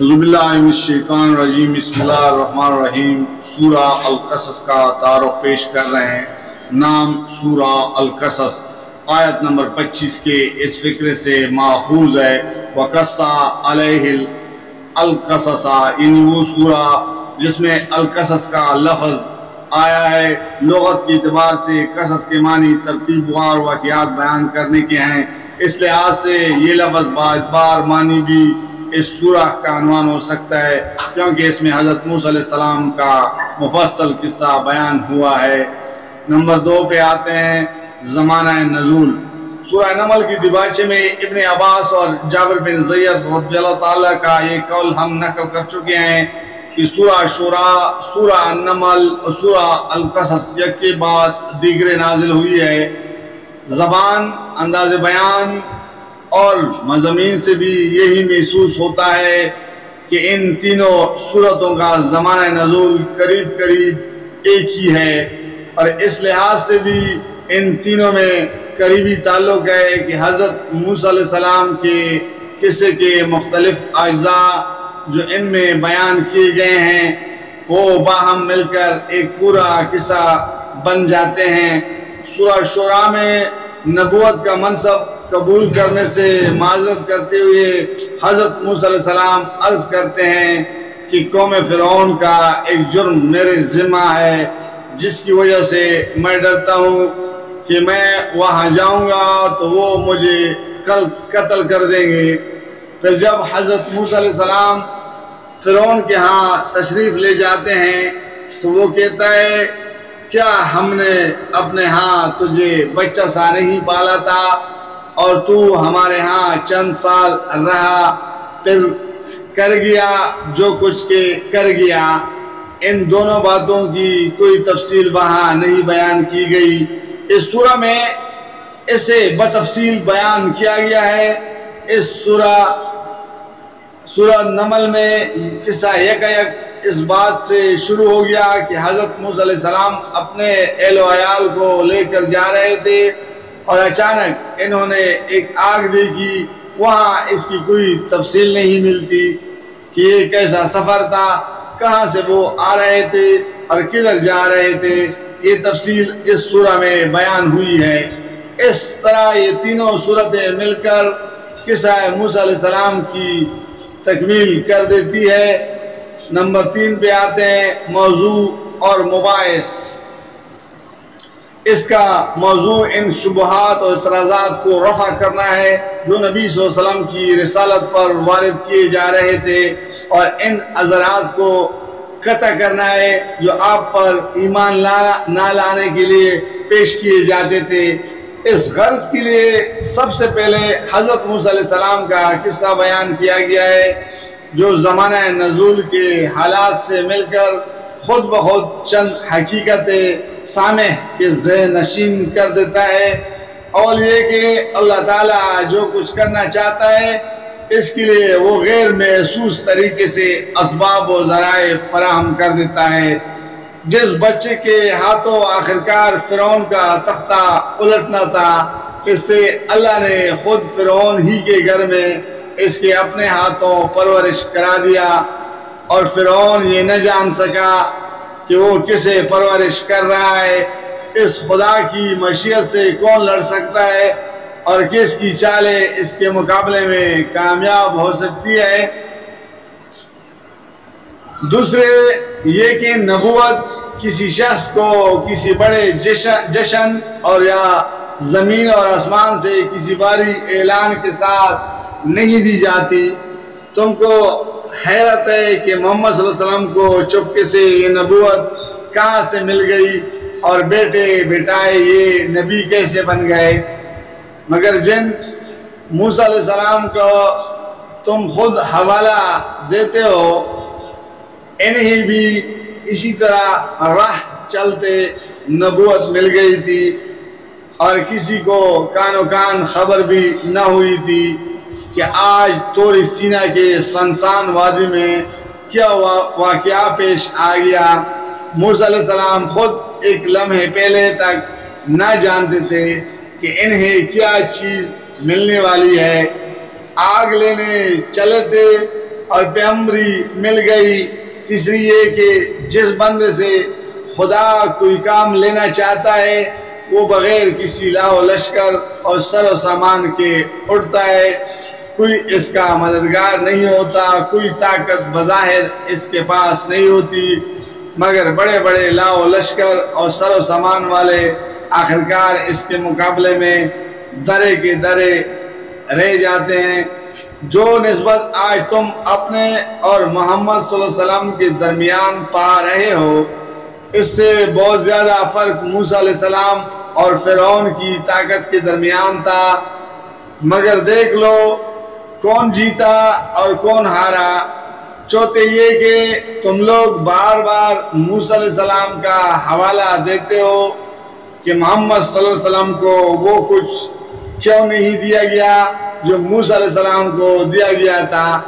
اعوذ باللہ من الشیطان الرجیم بسم اللہ الرحمن الرحیم سورہ القصص کا تعارف پیش کر رہے ہیں۔ نام سورہ القصص آیت نمبر 25 کے اس فکرے سے ماخوذ ہے۔ وَقَصَّ عَلَيْهِ الْقَصَصَ، یعنی وہ سورہ جس میں القصص کا لفظ آیا ہے۔ لغت کے اعتبار سے قصص کے معنی ترتیب وار واقعات بیان کرنے کے ہیں، اس لحاظ سے یہ لفظ بار معنی بھی اس سورہ کا عنوان ہو سکتا ہے، کیونکہ اس میں حضرت موسیٰ علیہ السلام کا مفصل قصہ بیان ہوا ہے۔ نمبر 2 پہ آتے ہیں زمانہ نزول۔ سورہ نمل کی دیباچے میں ابن عباس اور جابر بن زید رضی اللہ تعالیٰ کا یہ قول ہم نقل کر چکے ہیں کہ سورہ شورا، سورہ نمل اور سورہ القصص یک کے بعد دیگر نازل ہوئی ہے۔ زبان، انداز بیان اور مضامین سے بھی یہی محسوس ہوتا ہے کہ ان تینوں سورتوں کا زمانہ نزول قریب ایک ہی ہے، اور اس لحاظ سے بھی ان تینوں میں قریبی تعلق ہے کہ حضرت موسیٰ علیہ السلام کے قصے کے مختلف اجزاء جو ان میں بیان کیے گئے ہیں وہ باہم مل کر ایک پورا قصہ بن جاتے ہیں۔ سورہ شورا میں نبوت کا منصب قبول کرنے سے معذرت کرتے ہوئے حضرت موسیٰ علیہ السلام عرض کرتے ہیں کہ قوم فرعون کا ایک جرم میرے ذمہ ہے، جس کی وجہ سے میں ڈرتا ہوں کہ میں وہاں جاؤں گا تو وہ مجھے قتل کر دیں گے۔ پھر جب حضرت موسیٰ علیہ السلام فرعون کے ہاں تشریف لے جاتے ہیں تو وہ کہتا ہے کیا ہم نے اپنے ہاں تجھے بچہ سا نہیں پالا تھا اور تو ہمارے ہاں چند سال رہا، پھر کر گیا جو کچھ کے کر گیا۔ ان دونوں باتوں کی کوئی تفصیل وہاں نہیں بیان کی گئی۔ اس سورہ میں اسے بتفصیل بیان کیا گیا ہے۔ اس سورہ نمل میں قصہ یک اس بات سے شروع ہو گیا کہ حضرت موسیٰ علیہ السلام اپنے اہل و عیال کو لے کر جا رہے تھے اور اچانک انہوں نے ایک آگ دیکھی۔ وہاں اس کی کوئی تفصیل نہیں ملتی کہ یہ کیسا سفر تھا، کہاں سے وہ آ رہے تھے اور کدھر جا رہے تھے۔ یہ تفصیل اس سورہ میں بیان ہوئی ہے۔ اس طرح یہ تینوں سورتیں مل کر قصہ موسیٰ علیہ السلام کی تکمیل کر دیتی ہے۔ نمبر 3 پہ آتے ہیں موضوع اور مباحث۔ اس کا موضوع ان شبہات اور اعتراضات کو رفع کرنا ہے جو نبی صلی اللہ علیہ وسلم کی رسالت پر وارد کیے جا رہے تھے، اور ان عذرات کو قطع کرنا ہے جو آپ پر ایمان نہ لانے کے لیے پیش کیے جاتے تھے۔ اس غرض کے لیے سب سے پہلے حضرت موسیٰ علیہ السلام کا قصہ بیان کیا گیا ہے جو زمانہ نزول کے حالات سے مل کر خود بخود چند حقیقتیں سامع کے ذہن نشین کر دیتا ہے۔ اول یہ کہ اللہ تعالیٰ جو کچھ کرنا چاہتا ہے اس کے لیے وہ غیر محسوس طریقے سے اسباب و ذرائع فراہم کر دیتا ہے۔ جس بچے کے ہاتھوں آخرکار فرعون کا تختہ الٹنا تھا، اس سے اللہ نے خود فرعون ہی کے گھر میں اس کے اپنے ہاتھوں پرورش کرا دیا، اور فرعون یہ نہ جان سکا کہ وہ کسے پرورش کر رہا ہے۔ اس خدا کی مشیت سے کون لڑ سکتا ہے اور کس کی چالیں اس کے مقابلے میں کامیاب ہو سکتی ہے۔ دوسرے یہ کہ نبوت کسی شخص کو کسی بڑے جشن اور یا زمین اور آسمان سے کسی باری اعلان کے ساتھ نہیں دی جاتی۔ تم کو حیرت ہے کہ محمد صلی اللہ علیہ وسلم کو چپکے سے یہ نبوت کہاں سے مل گئی اور بیٹے بیٹائے یہ نبی کیسے بن گئے، مگر جن موسیٰ علیہ السلام کو تم خود حوالہ دیتے ہو انہیں بھی اسی طرح راہ چلتے نبوت مل گئی تھی، اور کسی کو کان خبر بھی نہ ہوئی تھی کہ آج طور سینا کے سنسان وادی میں کیا واقعہ پیش آ گیا۔ موسیٰ علیہ السلام خود ایک لمحے پہلے تک نہ جانتے تھے کہ انہیں کیا چیز ملنے والی ہے۔ آگ لینے چلے تھے اور پیغمبری مل گئی، تیسری یہ کہ جس بندے سے خدا کوئی کام لینا چاہتا ہے وہ بغیر کسی لاؤ لشکر اور سر و سامان کے اٹھتا ہے، کوئی اس کا مددگار نہیں ہوتا، کوئی طاقت بظاہر اس کے پاس نہیں ہوتی، مگر بڑے بڑے لاؤ لشکر اور سر و سامان والے آخرکار اس کے مقابلے میں درے کے درے رہ جاتے ہیں۔ جو نسبت آج تم اپنے اور محمد صلی اللہ علیہ وسلم کے درمیان پا رہے ہو، اس سے بہت زیادہ فرق موسیٰ علیہ السلام اور فرعون کی طاقت کے درمیان تھا، مگر دیکھ لو کون جیتا اور کون ہارا۔ چوتھے یہ کہ تم لوگ بار بار موسیٰ علیہ السلام کا حوالہ دیتے ہو کہ محمد صلی اللہ علیہ وسلم کو وہ کچھ کیوں نہیں دیا گیا جو موسیٰ علیہ السلام کو دیا گیا تھا،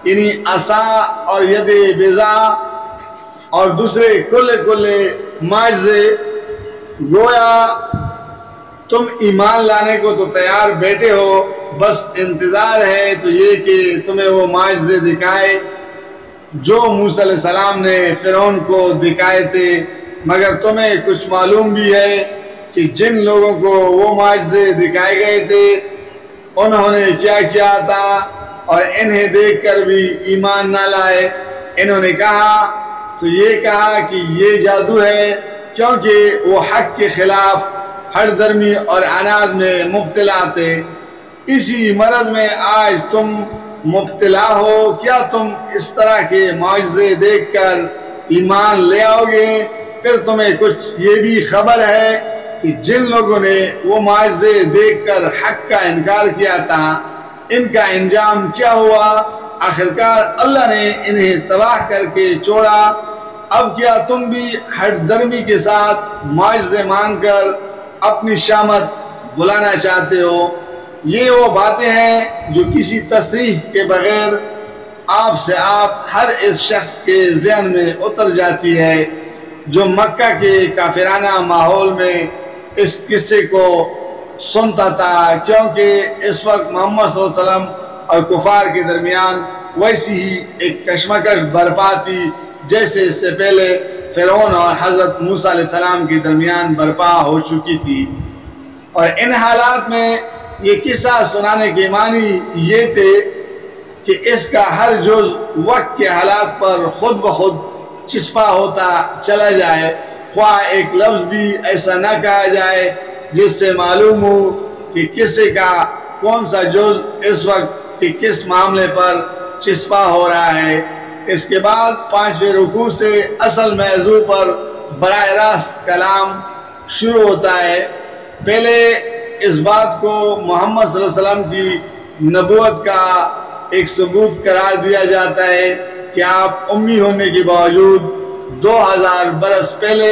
یعنی عصا اور ید بیضا اور دوسرے کلے معجزے۔ گویا تم ایمان لانے کو تو تیار بیٹھے ہو، بس انتظار ہے تو یہ کہ تمہیں وہ معجزے دکھائے جو موسیٰ علیہ السلام نے فرعون کو دکھائے تھے، مگر تمہیں کچھ معلوم بھی ہے کہ جن لوگوں کو وہ معجزے دکھائے گئے تھے انہوں نے کیا کیا تھا، اور انہیں دیکھ کر بھی ایمان نہ لائے۔ انہوں نے کہا تو یہ کہا کہ یہ جادو ہے، کیونکہ وہ حق کے خلاف ہر درمی اور عناد میں مبتلا تھے۔ اسی مرض میں آج تم مبتلا ہو، کیا تم اس طرح کے معجزے دیکھ کر ایمان لے آؤ گے؟ پھر تمہیں کچھ یہ بھی خبر ہے کہ جن لوگوں نے وہ معجزے دیکھ کر حق کا انکار کیا تھا ان کا انجام کیا ہوا؟ آخرکار اللہ نے انہیں تباہ کر کے چھوڑا۔ اب کیا تم بھی ہر درمی کے ساتھ معجزے مانگ کر اپنی شامت بلانا چاہتے ہو؟ یہ وہ باتیں ہیں جو کسی تصریح کے بغیر آپ سے آپ ہر اس شخص کے ذہن میں اتر جاتی ہے جو مکہ کے کافرانہ ماحول میں اس قصے کو سنتا تھا، کیونکہ اس وقت محمد صلی اللہ علیہ وسلم اور کفار کے درمیان ویسی ہی ایک کشمکش برپا تھی جیسے اس سے پہلے فرعون اور حضرت موسیٰ علیہ السلام کے درمیان برپا ہو چکی تھی۔ اور ان حالات میں یہ قصہ سنانے کے معنی یہ تھے کہ اس کا ہر جز وقت کے حالات پر خود بخود چسپا ہوتا چلا جائے، خواہ ایک لفظ بھی ایسا نہ کہا جائے جس سے معلوم ہو کہ قصے کا کون سا جز اس وقت کے کس معاملے پر چسپا ہو رہا ہے۔ اس کے بعد 5ویں رکوع سے اصل موضوع پر براہ راست کلام شروع ہوتا ہے۔ پہلے اس بات کو محمد صلی اللہ علیہ وسلم کی نبوت کا ایک ثبوت قرار دیا جاتا ہے کہ آپ امی ہونے کے باوجود 2000 برس پہلے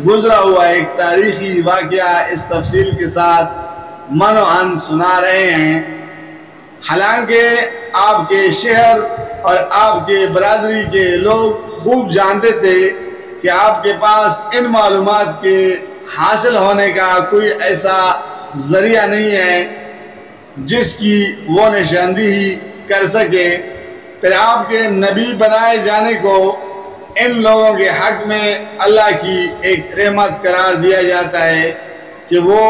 گزرا ہوا ایک تاریخی واقعہ اس تفصیل کے ساتھ منوعن سنا رہے ہیں، حالانکہ آپ کے شہر اور آپ کے برادری کے لوگ خوب جانتے تھے کہ آپ کے پاس ان معلومات کے حاصل ہونے کا کوئی ایسا ذریعہ نہیں ہے جس کی وہ نشاندہی کر سکے۔ پھر آپ کے نبی بنائے جانے کو ان لوگوں کے حق میں اللہ کی ایک رحمت قرار دیا جاتا ہے کہ وہ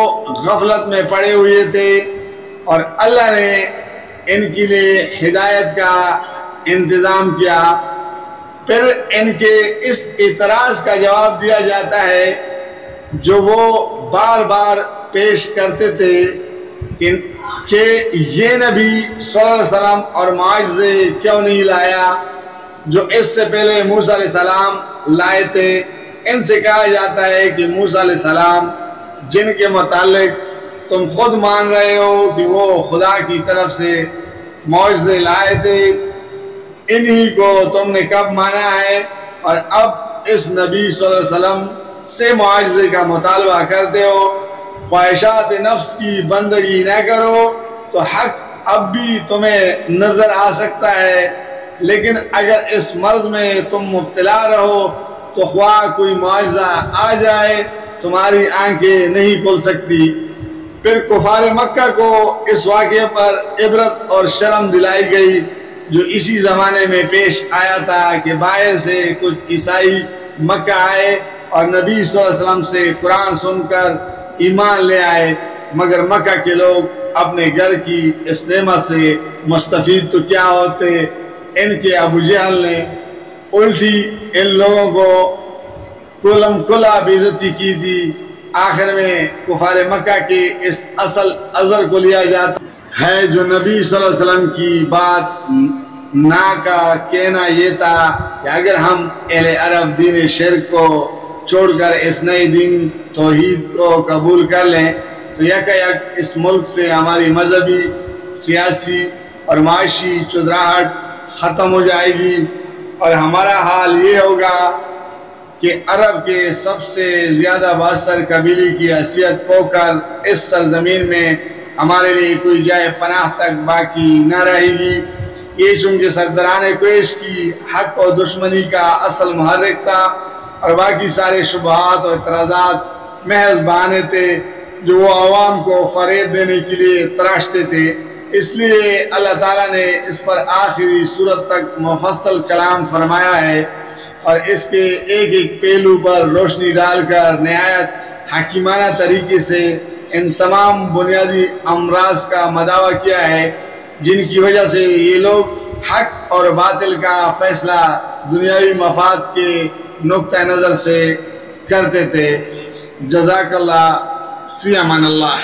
غفلت میں پڑے ہوئے تھے اور اللہ نے ان کے لیے ہدایت کا انتظام کیا۔ پھر ان کے اس اعتراض کا جواب دیا جاتا ہے جو وہ بار بار پیش کرتے تھے کہ یہ نبی صلی اللہ علیہ وسلم اور معجزے کیوں نہیں لایا جو اس سے پہلے موسیٰ علیہ السلام لائے تھے۔ ان سے کہا جاتا ہے کہ موسیٰ علیہ السلام جن کے متعلق تم خود مان رہے ہو کہ وہ خدا کی طرف سے معجزے لائے تھے، انہی کو تم نے کب مانا ہے اور اب اس نبی صلی اللہ علیہ وسلم سے معجزے کا مطالبہ کرتے ہو؟ خواہشات نفس کی بندگی نہ کرو تو حق اب بھی تمہیں نظر آ سکتا ہے، لیکن اگر اس مرض میں تم مبتلا رہو تو خواہ کوئی معجزہ آ جائے تمہاری آنکھیں نہیں کھل سکتی۔ پھر کفار مکہ کو اس واقعے پر عبرت اور شرم دلائی گئی جو اسی زمانے میں پیش آیا تھا کہ باہر سے کچھ عیسائی مکہ آئے اور نبی صلی اللہ علیہ وسلم سے قرآن سن کر ایمان لے آئے، مگر مکہ کے لوگ اپنے گھر کی اس نعمت سے مستفید تو کیا ہوتے، ان کے ابو جہل نے الٹی ان لوگوں کو کلم کلا بے عزتی کی تھی۔ آخر میں کفار مکہ کے اس اصل عذر کو لیا جاتا ہے جو نبی صلی اللہ علیہ وسلم کی بات نہ کا کہنا یہ تھا کہ اگر ہم اہل عرب دین شرک کو چھوڑ کر اس نئے دین توحید کو قبول کر لیں تو یک اس ملک سے ہماری مذہبی، سیاسی اور معاشی چودراہٹ ختم ہو جائے گی، اور ہمارا حال یہ ہوگا کہ عرب کے سب سے زیادہ بااثر قبیلے کی حیثیت کھو کر اس سرزمین میں ہمارے لیے کوئی جائے پناہ تک باقی نہ رہے گی۔ یہ چونکہ سرداران قریش کی حق اور دشمنی کا اصل محرک تھا، اور باقی سارے شبہات اور اعتراضات محض بہانے تھے جو وہ عوام کو فریب دینے کے لیے تراشتے تھے، اس لیے اللہ تعالیٰ نے اس پر آخری صورت تک مفصل کلام فرمایا ہے، اور اس کے ایک ایک پہلو پر روشنی ڈال کر نہایت حکیمانہ طریقے سے ان تمام بنیادی امراض کا مداوع کیا ہے جن کی وجہ سے یہ لوگ حق اور باطل کا فیصلہ دنیاوی مفاد کے نقطہ نظر سے کرتے تھے۔ جزاک اللہ، فی امان اللہ۔